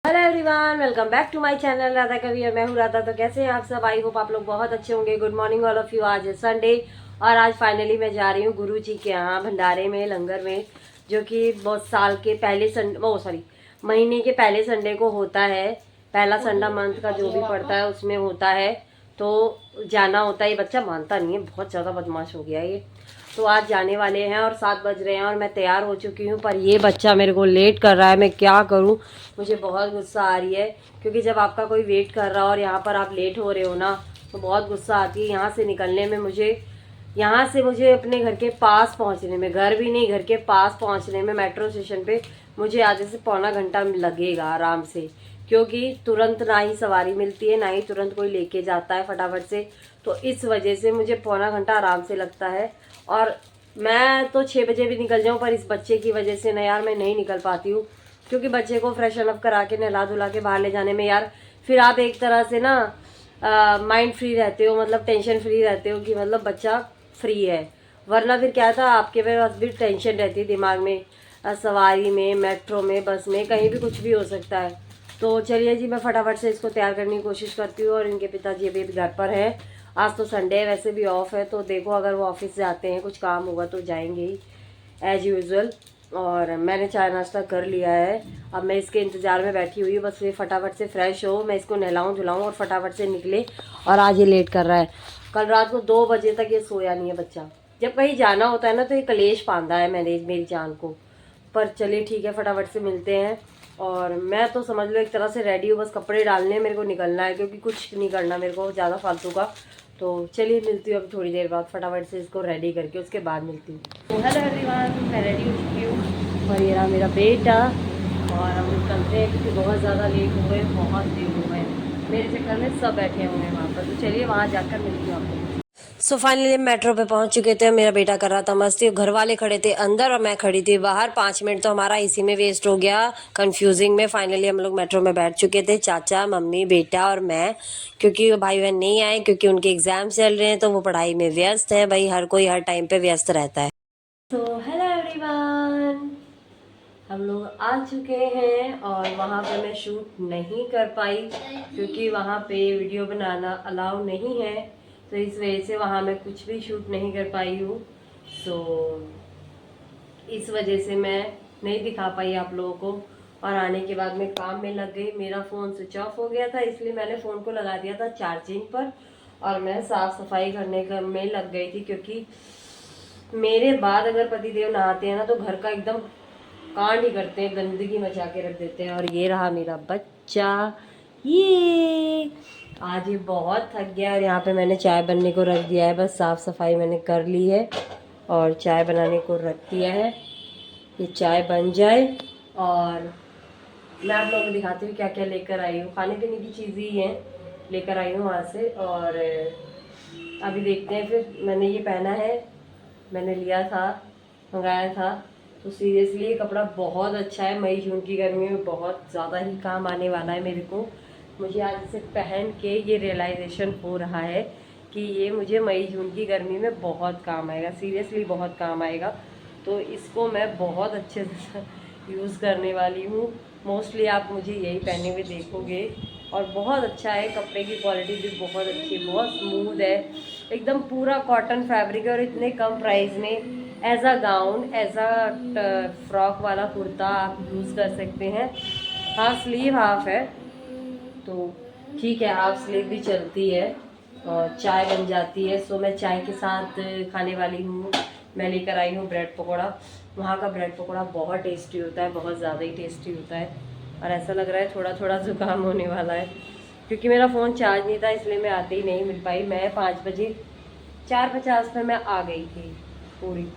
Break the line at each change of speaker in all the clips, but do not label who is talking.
Hello everyone, welcome back to my channel Radha Kavi और मैं हूँ राधा। तो कैसे हैं आप सब? आई होप आप लोग बहुत अच्छे होंगे। Good morning all of you. आज है संडे और आज फाइनली मैं जा रही हूँ गुरु जी के यहाँ भंडारे में, लंगर में, जो कि बहुत साल के पहले महीने के पहले संडे को होता है। पहला संडा मंथ का जो भी पड़ता है उसमें होता है, तो जाना होता है। ये बच्चा मानता नहीं है, बहुत ज़्यादा बदमाश हो गया ये। तो आज जाने वाले हैं और 7 बज रहे हैं और मैं तैयार हो चुकी हूँ, पर ये बच्चा मेरे को लेट कर रहा है। मैं क्या करूँ? मुझे बहुत गुस्सा आ रही है, क्योंकि जब आपका कोई वेट कर रहा हो और यहाँ पर आप लेट हो रहे हो ना, तो बहुत गुस्सा आती है। यहाँ से निकलने में मुझे अपने घर के पास पहुँचने में, घर भी नहीं घर के पास पहुँचने में, मेट्रो स्टेशन पे मुझे आधे से पौना घंटा लगेगा आराम से, क्योंकि तुरंत ना ही सवारी मिलती है, ना ही तुरंत कोई लेके जाता है फटाफट से। तो इस वजह से मुझे पौना घंटा आराम से लगता है। और मैं तो 6 बजे भी निकल जाऊँ, पर इस बच्चे की वजह से ना यार मैं नहीं निकल पाती हूँ, क्योंकि बच्चे को फ्रेशन अप करा के नहला धुला के बाहर ले जाने में यार फिर आप एक तरह से ना माइंड फ्री रहते हो, मतलब टेंशन फ्री रहते हो कि मतलब बच्चा फ्री है। वरना फिर क्या था, आपके पास भी टेंशन रहती है दिमाग में, सवारी में, मेट्रो में, बस में, कहीं भी कुछ भी हो सकता है। तो चलिए जी, मैं फटाफट से इसको तैयार करने की कोशिश करती हूँ। और इनके पिताजी अभी घर पर हैं। आज तो संडे है, वैसे भी ऑफ है, तो देखो अगर वो ऑफिस से आते हैं, कुछ काम होगा तो जाएंगे ही एज यूजुअल। और मैंने चाय नाश्ता कर लिया है, अब मैं इसके इंतज़ार में बैठी हुई हूँ। बस ये फटाफट से फ्रेश हो, मैं इसको नहलाऊँ धुलाऊँ और फटाफट से निकले। और आज ये लेट कर रहा है। कल रात को 2 बजे तक ये सोया नहीं है बच्चा। जब कहीं जाना होता है ना तो ये कलेश पांदा है मेरी जान को। पर चलिए ठीक है, फटाफट से मिलते हैं। और मैं तो समझ लो एक तरह से रेडी हूँ, बस कपड़े डालने हैं, मेरे को निकलना है, क्योंकि कुछ नहीं करना मेरे को ज़्यादा फालतू का। तो चलिए मिलती हूँ अब थोड़ी देर बाद, फटाफट से इसको रेडी करके उसके बाद मिलती हूँ। तो हेलो एवरीवन, मैं रेडी हो चुकी हूँ और ये रहा मेरा बेटा। और हम निकलते हैं, क्योंकि बहुत ज़्यादा लेट हो गए, बहुत देर हो गए। मेरे चक्कर में सब बैठे हुए हैं वहाँ पर, तो चलिए वहाँ जाकर मिलती हूँ आपको। सो फाइनली मेट्रो पे पहुंच चुके थे। मेरा बेटा कर रहा था मस्ती, घर वाले खड़े थे अंदर और मैं खड़ी थी बाहर। 5 मिनट तो हमारा इसी में वेस्ट हो गया, कंफ्यूजिंग में। फाइनली हम लोग मेट्रो में बैठ चुके थे, चाचा, मम्मी, बेटा और मैं, क्योंकि भाई बहन नहीं आए, क्योंकि उनके एग्जाम चल रहे हैं, तो वो पढ़ाई में व्यस्त है। भाई हर कोई हर टाइम पे व्यस्त रहता है। तो हेलो एवरीवन, हम लोग आ चुके हैं और वहाँ पे मैं शूट नहीं कर पाई, क्योंकि वहाँ पे वीडियो बनाना अलाउ नहीं है। तो इस वजह से वहाँ मैं कुछ भी शूट नहीं कर पाई हूँ। सो इस वजह से मैं नहीं दिखा पाई आप लोगों को। और आने के बाद मैं काम में लग गई। मेरा फ़ोन स्विच ऑफ हो गया था, इसलिए मैंने फ़ोन को लगा दिया था चार्जिंग पर और मैं साफ़ सफाई करने में लग गई थी, क्योंकि मेरे बाद अगर पतिदेव नहाते हैं ना तो घर का एकदम कांड ही करते हैं, गंदगी मचा के रख देते हैं। और ये रहा मेरा बच्चा, ये आज ये बहुत थक गया। और यहाँ पे मैंने चाय बनने को रख दिया है, बस साफ़ सफाई मैंने कर ली है और चाय बनाने को रख दिया है। ये चाय बन जाए और मैं आप लोगों को दिखाती हूँ क्या क्या लेकर आई हूँ। खाने पीने की चीज़ें ही हैं, लेकर आई हूँ वहाँ से। और अभी देखते हैं। फिर मैंने ये पहना है, मैंने लिया था, मंगाया था। तो सीरियसली ये कपड़ा बहुत अच्छा है, मई जून की गर्मी में बहुत ज़्यादा ही काम आने वाला है मेरे को। मुझे आज इसे पहन के ये रियलाइजेशन हो रहा है कि ये मुझे मई जून की गर्मी में बहुत काम आएगा, सीरियसली बहुत काम आएगा। तो इसको मैं बहुत अच्छे से यूज़ करने वाली हूँ। मोस्टली आप मुझे यही पहने हुए देखोगे। और बहुत अच्छा है, कपड़े की क्वालिटी भी बहुत अच्छी है, बहुत स्मूथ है, एकदम पूरा कॉटन फैब्रिक है। और इतने कम प्राइस में as a gown, as a frock वाला कुर्ता आप यूज़ कर सकते हैं। हाँ, स्लीव हाफ है तो ठीक है, हाफ स्लीव भी चलती है और चाय बन जाती है। सो मैं चाय के साथ खाने वाली हूँ। मैं लेकर आई हूँ ब्रेड पकौड़ा। वहाँ का ब्रेड पकौड़ा बहुत टेस्टी होता है, बहुत ज़्यादा ही टेस्टी होता है। और ऐसा लग रहा है थोड़ा थोड़ा ज़ुकाम होने वाला है, क्योंकि मेरा फ़ोन चार्ज नहीं था, इसलिए मैं आते ही नहीं मिल पाई। मैं 5 बजे 4:50 में मैं आ गई थी, पूरी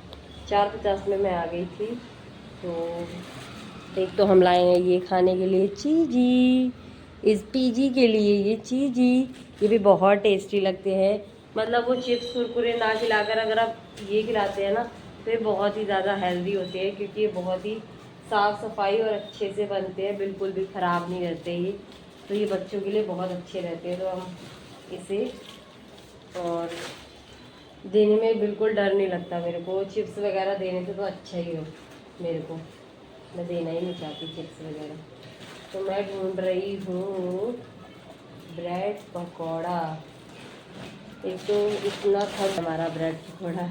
4:50 में मैं आ गई थी। तो एक तो हम लाए हैं ये खाने के लिए चीज़ी, इस पीजी के लिए ये चीज़ी, ये भी बहुत टेस्टी लगते हैं। मतलब वो चिप्स कुरकुरे ना खिलाकर अगर आप ये खिलाते हैं ना, तो ये बहुत ही ज़्यादा हेल्दी होते हैं, क्योंकि ये बहुत ही साफ़ सफाई और अच्छे से बनते हैं, बिल्कुल भी ख़राब नहीं रहते ये। तो ये बच्चों के लिए बहुत अच्छे रहते हैं। तो हम इसे और देने में बिल्कुल डर नहीं लगता मेरे को। चिप्स वगैरह देने से तो अच्छा ही हो मेरे को, मैं देना ही नहीं चाहती चिप्स वगैरह। तो मैं ढूंढ रही हूँ ब्रेड पकौड़ा। एक तो इतना था हमारा ब्रेड पकौड़ा।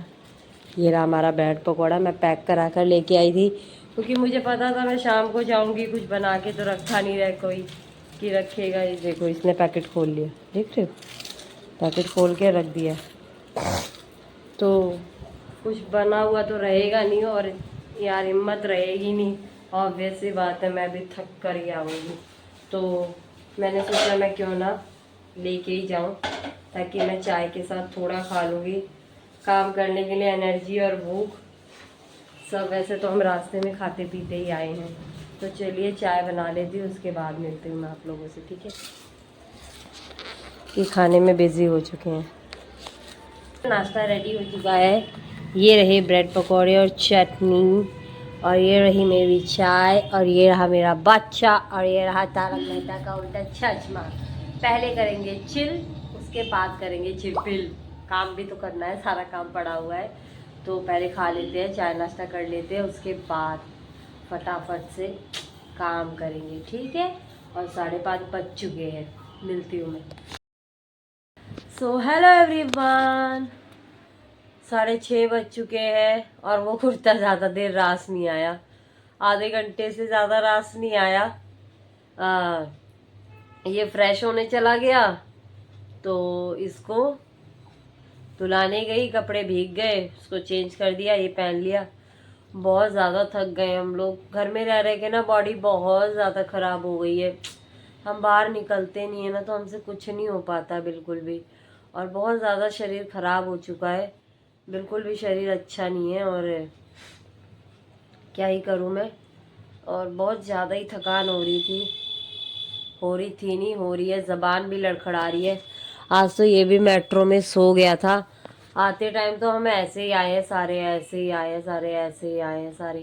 ये रहा हमारा ब्रेड पकौड़ा, मैं पैक करा कर लेके आई थी क्योंकि मुझे पता था मैं शाम को जाऊंगी, कुछ बना के तो रखा नहीं रहे कोई कि रखेगा। ये देखो इसने पैकेट खोल लिया, देख रहे हो, पैकेट खोल के रख दिया। तो कुछ बना हुआ तो रहेगा नहीं और यार हिम्मत रहेगी नहीं, ऑब्वियस सी बात है, मैं भी थक कर ही आऊँगी। तो मैंने सोचा मैं क्यों ना लेके ही जाऊँ, ताकि मैं चाय के साथ थोड़ा खा लूँगी। काम करने के लिए एनर्जी और भूख सब, वैसे तो हम रास्ते में खाते पीते ही आए हैं। तो चलिए चाय बना लेती हूँ, उसके बाद मिलती हूँ मैं आप लोगों से, ठीक है। कि खाने में बिज़ी हो चुके हैं। नाश्ता रेडी हो चुका है। ये रहे ब्रेड पकौड़े और चटनी, और ये रही मेरी चाय, और ये रहा मेरा बच्चा, और ये रहा तारक मेहता का उल्टा चश्मा। पहले करेंगे चिल, उसके बाद करेंगे चिपिल। काम भी तो करना है, सारा काम पड़ा हुआ है। तो पहले खा लेते हैं, चाय नाश्ता कर लेते हैं, उसके बाद फटाफट से काम करेंगे, ठीक है। और 5:30 बज चुके हैं, मिलती हूँ मैं। सो हेलो एवरीवन, 6:30 बज चुके हैं और वो कुर्ता ज़्यादा देर रास नहीं आया, आधे घंटे से ज़्यादा रास नहीं आया। ये फ्रेश होने चला गया तो इसको धुलाने गई, कपड़े भीग गए, उसको चेंज कर दिया, ये पहन लिया। बहुत ज़्यादा थक गए हम लोग, घर में रह रहे के ना बॉडी बहुत ज़्यादा ख़राब हो गई है। हम बाहर निकलते नहीं है ना, तो हमसे कुछ नहीं हो पाता बिल्कुल भी, और बहुत ज़्यादा शरीर ख़राब हो चुका है, बिल्कुल भी शरीर अच्छा नहीं है। और क्या ही करूँ मैं, और बहुत ज़्यादा ही थकान हो रही थी, नहीं हो रही है, ज़बान भी लड़खड़ा रही है। आज तो ये भी मेट्रो में सो गया था। आते टाइम तो हम ऐसे ही आए हैं सारे, ऐसे ही आए हैं सारे, ऐसे ही आए हैं सारे,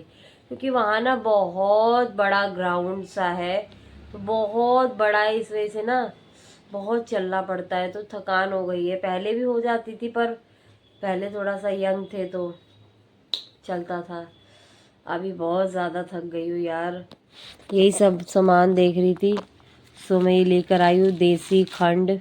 क्योंकि वहाँ ना बहुत बड़ा ग्राउंड सा है, तो बहुत बड़ा है, इस वजह से ना बहुत चलना पड़ता है। तो थकान हो गई है, पहले भी हो जाती थी, पर पहले थोड़ा सा यंग थे तो चलता था, अभी बहुत ज़्यादा थक गई हूँ यार। यही सब सामान देख रही थी, सो मैं ये लेकर आई हूँ देसी खंड।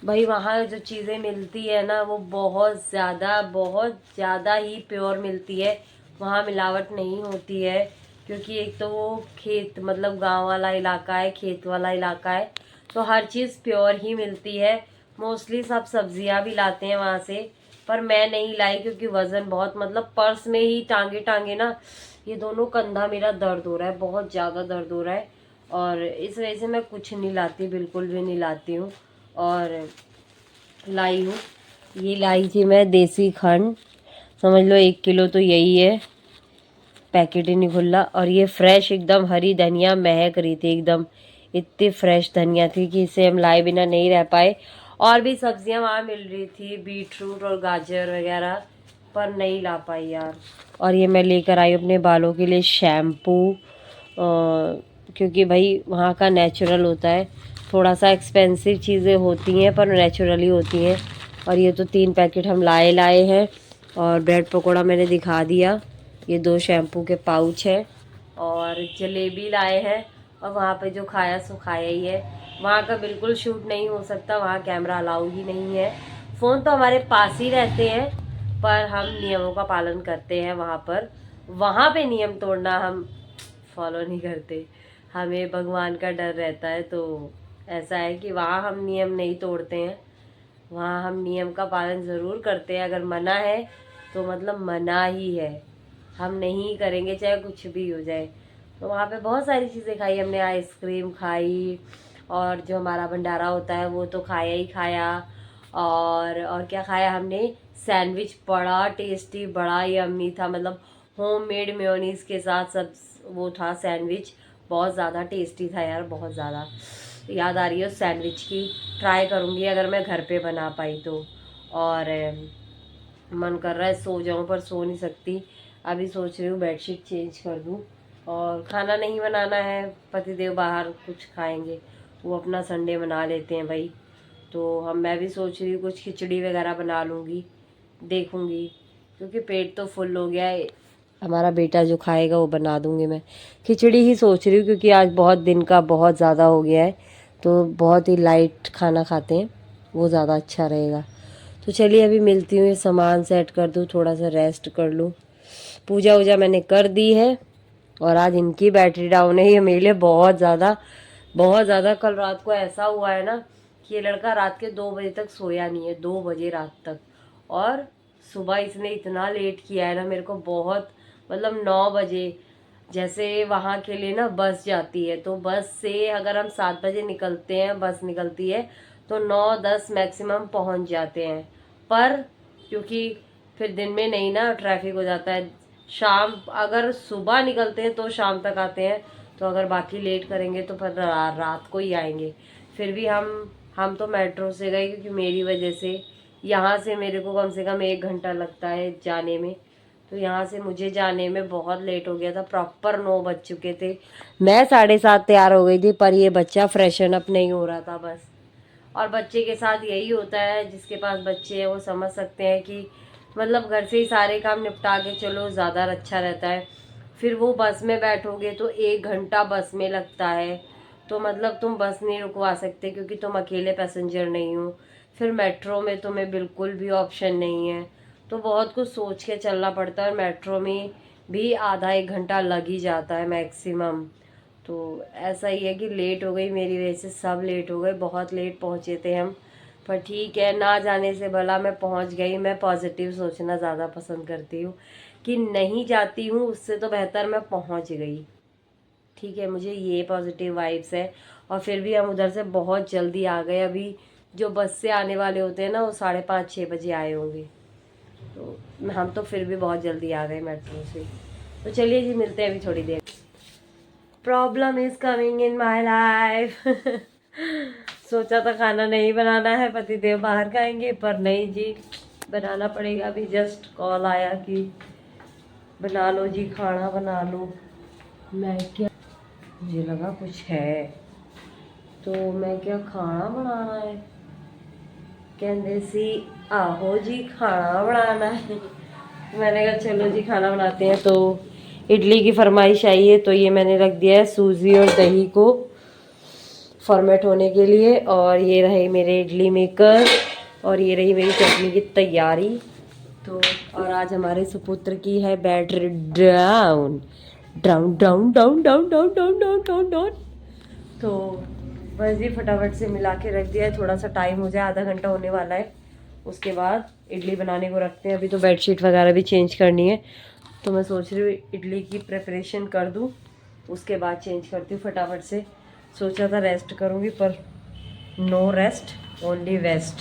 भाई वहाँ जो चीज़ें मिलती है ना वो बहुत ज़्यादा ही प्योर मिलती है, वहाँ मिलावट नहीं होती है। क्योंकि एक तो वो खेत, मतलब गांव वाला इलाका है, खेत वाला इलाका है, तो हर चीज़ प्योर ही मिलती है। मोस्टली सब सब्जियां भी लाते हैं वहाँ से, पर मैं नहीं लाई क्योंकि वज़न बहुत, मतलब पर्स में ही टांगे टांगे ना ये दोनों कंधा मेरा दर्द हो रहा है, बहुत ज़्यादा दर्द हो रहा है, और इस वजह से मैं कुछ नहीं लाती, बिल्कुल भी नहीं लाती हूँ। और लाई हूँ, ये लाई थी मैं देसी खंड, समझ लो 1 किलो तो यही है, पैकेट ही नहीं खुला। और ये फ्रेश एकदम हरी धनिया महक रही थी एकदम, इतनी फ्रेश धनिया थी कि इसे हम लाए बिना नहीं रह पाए। और भी सब्जियां वहाँ मिल रही थी, बीटरूट और गाजर वगैरह, पर नहीं ला पाई यार। और ये मैं लेकर आई अपने बालों के लिए शैम्पू, क्योंकि भाई वहाँ का नेचुरल होता है, थोड़ा सा एक्सपेंसिव चीज़ें होती हैं पर नेचुरली होती हैं। और ये तो 3 पैकेट हम लाए हैं। और ब्रेड पकौड़ा मैंने दिखा दिया, ये 2 शैम्पू के पाउच है, और जलेबी लाए हैं। और वहाँ पे जो खाया सो खाया ही है, वहाँ का बिल्कुल शूट नहीं हो सकता, वहाँ कैमरा अलाउ ही नहीं है। फ़ोन तो हमारे पास ही रहते हैं, पर हम नियमों का पालन करते हैं वहाँ पर। वहाँ पे नियम तोड़ना हम फॉलो नहीं करते, हमें भगवान का डर रहता है। तो ऐसा है कि वहाँ हम नियम नहीं तोड़ते हैं, वहाँ हम नियम का पालन ज़रूर करते हैं। अगर मना है तो मतलब मना ही है, हम नहीं करेंगे चाहे कुछ भी हो जाए। तो वहाँ पे बहुत सारी चीज़ें खाई हमने, आइसक्रीम खाई, और जो हमारा भंडारा होता है वो तो खाया ही खाया। और क्या खाया हमने, सैंडविच, बड़ा टेस्टी, बड़ा यम्मी था, मतलब होममेड मेयोनीज के साथ सब वो था सैंडविच, बहुत ज़्यादा टेस्टी था यार, बहुत ज़्यादा। याद आ रही है उस सैंडविच की, ट्राई करूँगी अगर मैं घर पे बना पाई तो। और मन कर रहा है सो जाऊँ, पर सो नहीं सकती, अभी सोच रही हूँ बेडशीट चेंज कर दूँ। और खाना नहीं बनाना है, पतिदेव बाहर कुछ खाएंगे, वो अपना संडे मना लेते हैं भाई। तो मैं भी सोच रही हूँ कुछ खिचड़ी वगैरह बना लूँगी, देखूँगी, क्योंकि पेट तो फुल हो गया है, हमारा बेटा जो खाएगा वो बना दूंगी मैं। खिचड़ी ही सोच रही हूँ क्योंकि आज बहुत दिन का बहुत ज़्यादा हो गया है, तो बहुत ही लाइट खाना खाते हैं, वो ज़्यादा अच्छा रहेगा। तो चलिए अभी मिलती हूँ, ये सामान सेट कर दूँ, थोड़ा सा रेस्ट कर लूँ। पूजा वूजा मैंने कर दी है और आज इनकी बैटरी डाउन है, ये मेरे लिए बहुत ज़्यादा। कल रात को ऐसा हुआ है ना कि ये लड़का रात के 2 बजे तक सोया नहीं है, 2 बजे रात तक। और सुबह इसने इतना लेट किया है ना मेरे को, बहुत मतलब 9 बजे, जैसे वहाँ के लिए ना बस जाती है, तो बस से अगर हम 7 बजे निकलते हैं, बस निकलती है तो 9-10 मैक्सिमम पहुँच जाते हैं। पर क्योंकि फिर दिन में नहीं ना ट्रैफिक हो जाता है, शाम अगर सुबह निकलते हैं तो शाम तक आते हैं, तो अगर बाकी लेट करेंगे तो फिर रात को ही आएंगे। फिर भी हम तो मेट्रो से गए क्योंकि मेरी वजह से यहाँ से मेरे को कम से कम 1 घंटा लगता है जाने में, तो यहाँ से मुझे जाने में बहुत लेट हो गया था। प्रॉपर 9 बज चुके थे, मैं 7:30 तैयार हो गई थी, पर ये बच्चा फ्रेशन अप नहीं हो रहा था बस। और बच्चे के साथ यही होता है, जिसके पास बच्चे हैं वो समझ सकते हैं कि मतलब घर से ही सारे काम निपटा के चलो ज़्यादा अच्छा रहता है। फिर वो बस में बैठोगे तो 1 घंटा बस में लगता है, तो मतलब तुम बस नहीं रुकवा सकते क्योंकि तुम अकेले पैसेंजर नहीं हो। फिर मेट्रो में तुम्हें बिल्कुल भी ऑप्शन नहीं है, तो बहुत कुछ सोच के चलना पड़ता है। और मेट्रो में भी आधा 1 घंटा लग ही जाता है मैक्सिमम। तो ऐसा ही है कि लेट हो गई मेरी वजह से, सब लेट हो गए, बहुत लेट पहुँचे थे हम। पर ठीक है, ना जाने से भला मैं पहुँच गई। मैं पॉजिटिव सोचना ज़्यादा पसंद करती हूँ कि नहीं जाती हूँ उससे तो बेहतर मैं पहुँच गई। ठीक है, मुझे ये पॉजिटिव वाइब्स है। और फिर भी हम उधर से बहुत जल्दी आ गए। अभी जो बस से आने वाले होते हैं ना वो 5:30-6 बजे आए होंगे, तो हम तो फिर भी बहुत जल्दी आ गए मेट्रो से। तो चलिए जी, मिलते हैं अभी थोड़ी देर। Problem is coming in my life. सोचा था खाना नहीं बनाना है, पतिदेव बाहर खाएंगे, पर नहीं जी, बनाना पड़ेगा। अभी जस्ट कॉल आया कि बना लो जी, खाना बना लो। मैं क्या, मुझे लगा कुछ है, तो मैं क्या खाना बनाना है, कहते सी आहो जी खाना बनाना है। मैंने कहा चलो जी खाना बनाते हैं। तो इडली की फरमाइश आई है, तो ये मैंने रख दिया है सूजी और दही को फॉर्मेट होने के लिए। और ये रहे मेरे इडली मेकर, और ये रही मेरी चटनी की तैयारी। तो और आज हमारे सुपुत्र की है battery down down down down down down down down down down. तो बस जी फटाफट से मिला के रख दिया है, थोड़ा सा टाइम हो जाए, आधा घंटा होने वाला है, उसके बाद इडली बनाने को रखते हैं। अभी तो बेडशीट वगैरह भी चेंज करनी है, तो मैं सोच रही हूँ इडली की प्रिपरेशन कर दूँ, उसके बाद चेंज करती हूँ फटाफट से। सोचा था रेस्ट करूँगी, पर नो रेस्ट ओनली वेस्ट,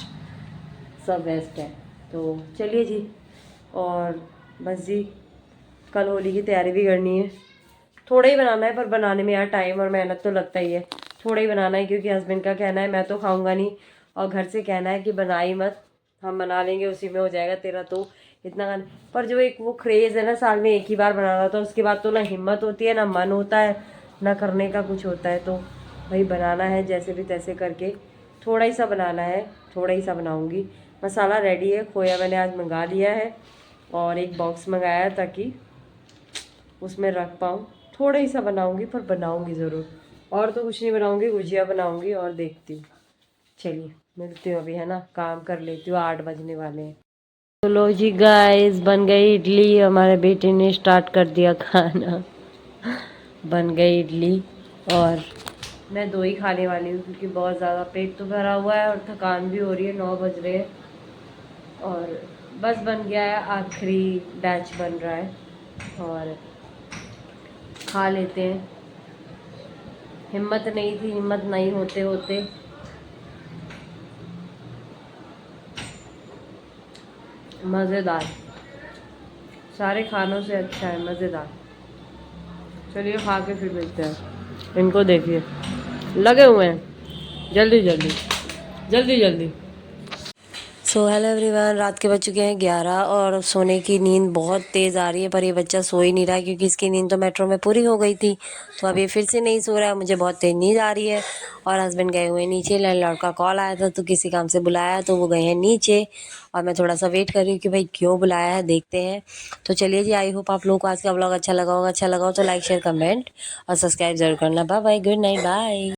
सब वेस्ट है। तो चलिए जी, और बस जी कल होली की तैयारी भी करनी है। थोड़ा ही बनाना है, पर बनाने में यार टाइम और मेहनत तो लगता ही है। थोड़ा ही बनाना है क्योंकि हस्बैंड का कहना है मैं तो खाऊंगा नहीं, और घर से कहना है कि बनाई मत, हम बना लेंगे, उसी में हो जाएगा तेरा तो इतना खाना। पर जो एक वो क्रेज़ है ना, साल में एक ही बार बनाना, तो उसके बाद तो ना हिम्मत होती है, ना मन होता है, ना करने का कुछ होता है। तो भाई बनाना है जैसे भी तैसे करके, थोड़ा ही सा बनाना है, थोड़ा ही सा बनाऊँगी। मसाला रेडी है, खोया मैंने आज मंगा लिया है, और एक बॉक्स मंगाया है ताकि उसमें रख पाऊँ। थोड़ा ही सा बनाऊँगी, पर बनाऊँगी ज़रूर। और तो कुछ नहीं बनाऊँगी, गुजिया बनाऊँगी और देखती हूँ। चलिए मिलती हूँ अभी, है ना, काम कर लेती हूँ, 8 बजने वाले हैं। तो लो जी गाइस, बन गई इडली। हमारे बेटे ने स्टार्ट कर दिया खाना। बन गई इडली, और मैं 2 ही खाने वाली हूँ क्योंकि बहुत ज़्यादा पेट तो भरा हुआ है और थकान भी हो रही है, 9 बज रहे हैं। और बस बन गया है, आखिरी बैच बन रहा है, और खा लेते हैं। हिम्मत नहीं थी, हिम्मत नहीं होते होते मज़ेदार, सारे खानों से अच्छा है, मज़ेदार। चलिए खा के फिर मिलते हैं। इनको देखिए लगे हुए हैं, जल्दी जल्दी जल्दी जल्दी। सो हेलो एवरीवन, रात के बज चुके हैं 11, और सोने की नींद बहुत तेज़ आ रही है, पर ये बच्चा सो ही नहीं रहा है क्योंकि इसकी नींद तो मेट्रो में पूरी हो गई थी। तो अब ये फिर से नहीं सो रहा है, मुझे बहुत तेज़ नींद आ रही है। और हस्बैंड गए हुए हैं नीचे। लैंडलॉर्ड का कॉल आया था तो किसी काम से बुलाया तो वो गए हैं नीचे, और मैं थोड़ा सा वेट कर रही हूँ कि भाई क्यों बुलाया है, देखते हैं। तो चलिए जी, आई होप आप लोगों को आज का व्लॉग अच्छा लगा होगा। अच्छा लगा हो तो लाइक शेयर कमेंट और सब्सक्राइब जरूर करना। Bye bye, good night, bye.